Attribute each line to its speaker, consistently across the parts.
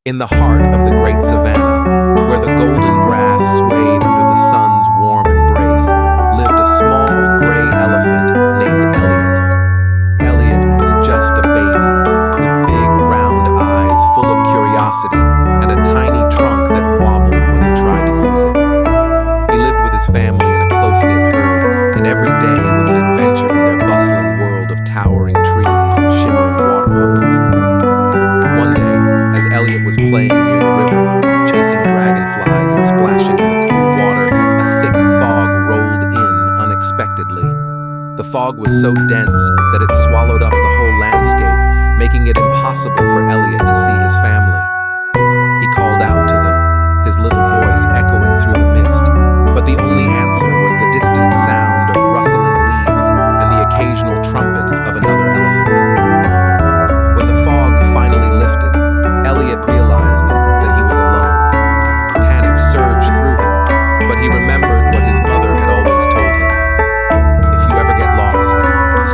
Speaker 1: In the heart of the great savannah, where the golden grass swayed under the sun's warm embrace, lived a small gray elephant named Elliot. Elliot was just a baby, with big round eyes full of curiosity and a tiny trunk that wobbled when he tried to use it. He lived with his family in a close-knit herd, and every day was an adventure in their bustling world of towering trees and shimmering water holes. One day, as Elliot was playing near the river, chasing dragonflies and splashing in the cool water, a thick fog rolled in unexpectedly. The fog was so dense that it swallowed up the whole landscape, making it impossible for Elliot to see his family. He called out to them, his little voice echoing through the mist, but the only answer was the distant sound of rustling leaves and the occasional trumpet of another elephant. When the fog finally lifted, Elliot realized that he was alone. Panic surged through him, but he remembered what his mother had always told him. If you ever get lost,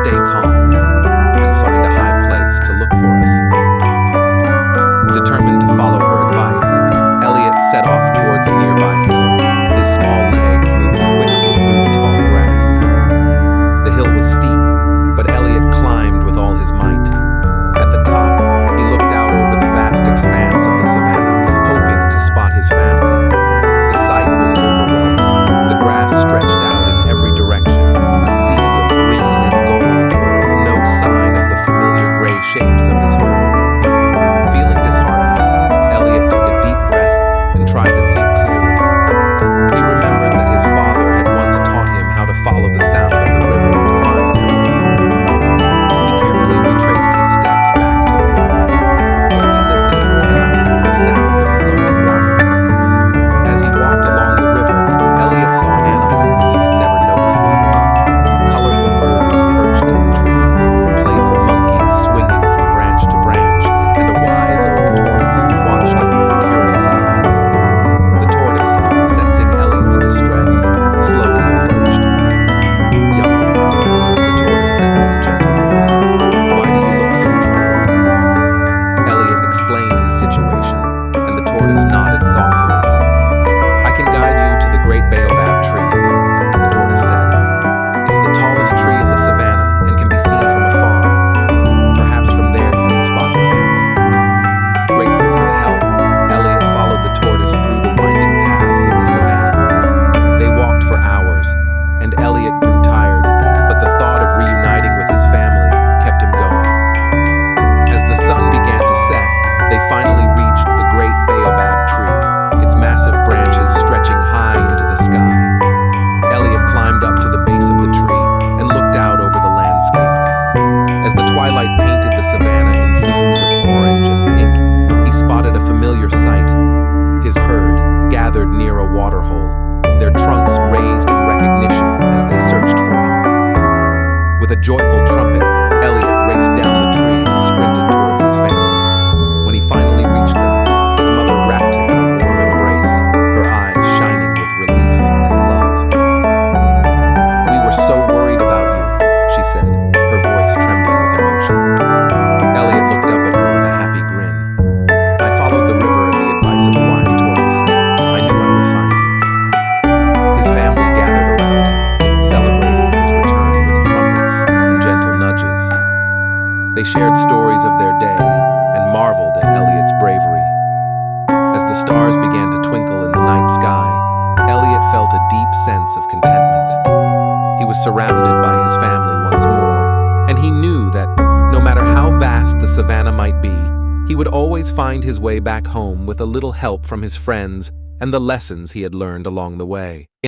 Speaker 1: stay calm and find a high place to look for us. Determined to follow her advice, Elliot set off towards a nearby hill, his small legs moving quickly through the tall grass. The hill was steep, but Elliot climbed with all his might. At the top, he looked out over the vast expanse of the savannah, hoping to spot his family. The sight was overwhelming. The grass stretched out in every direction, a sea of green and gold, with no sign of the familiar gray shapes of his herd. Feeling disheartened, Elliot took a deep breath and tried to think clearly. He remembered that his father had once taught him how to follow the sound of the river to find their way home. He carefully retraced his steps back to the riverbank, where he listened intently for the sound of flowing water. As he walked along the river, Elliot saw animals he had never noticed before. Colorful birds perched in the trees, playful monkeys swinging from branch to branch, and a wise old tortoise who watched him with curious eyes. The tortoise, sensing Elliot's distress, slowly approached. "Young one," the tortoise said in a gentle voice, "why do you look so troubled?" Elliot explained his situation, and the tortoise nodded thoughtfully. "I can guide you to the great baobab tree," the tortoise said. "It's the tallest tree in the savannah and can be seen from afar. Perhaps from there you can spot your family." Grateful for the help, Elliot followed the tortoise through the winding paths of the savannah. They walked for hours, and Elliot grew tired, but the thought of reuniting with his family kept him going. As the sun began to set, they finally reached the great baobab tree, its massive branches stretching high into the sky. Elliot climbed up to the base of the tree and looked out over the landscape. As the twilight painted the savannah in hues of orange and pink, he spotted a familiar sight. His herd gathered near a water hole, their trunks raised in recognition as they searched for him. With a joyful trumpet, Elliot raced down the tree and sprinted towards his family. When he finally reached them, his mother wrapped him in a warm embrace, her eyes shining with relief and love. "We were so worried about you," she said, her voice trembling with emotion. Elliot looked up at her with a happy grin. "I followed the river and the advice of a wise tortoise. I knew I would find you." His family gathered around him, celebrating his return with trumpets and gentle nudges. They shared stories of their day and marveled at Elliot's bravery. As the stars began to twinkle in the night sky, Elliot felt a deep sense of contentment. He was surrounded by his family once more, and he knew that no matter how vast the savannah might be, he would always find his way back home with a little help from his friends and the lessons he had learned along the way.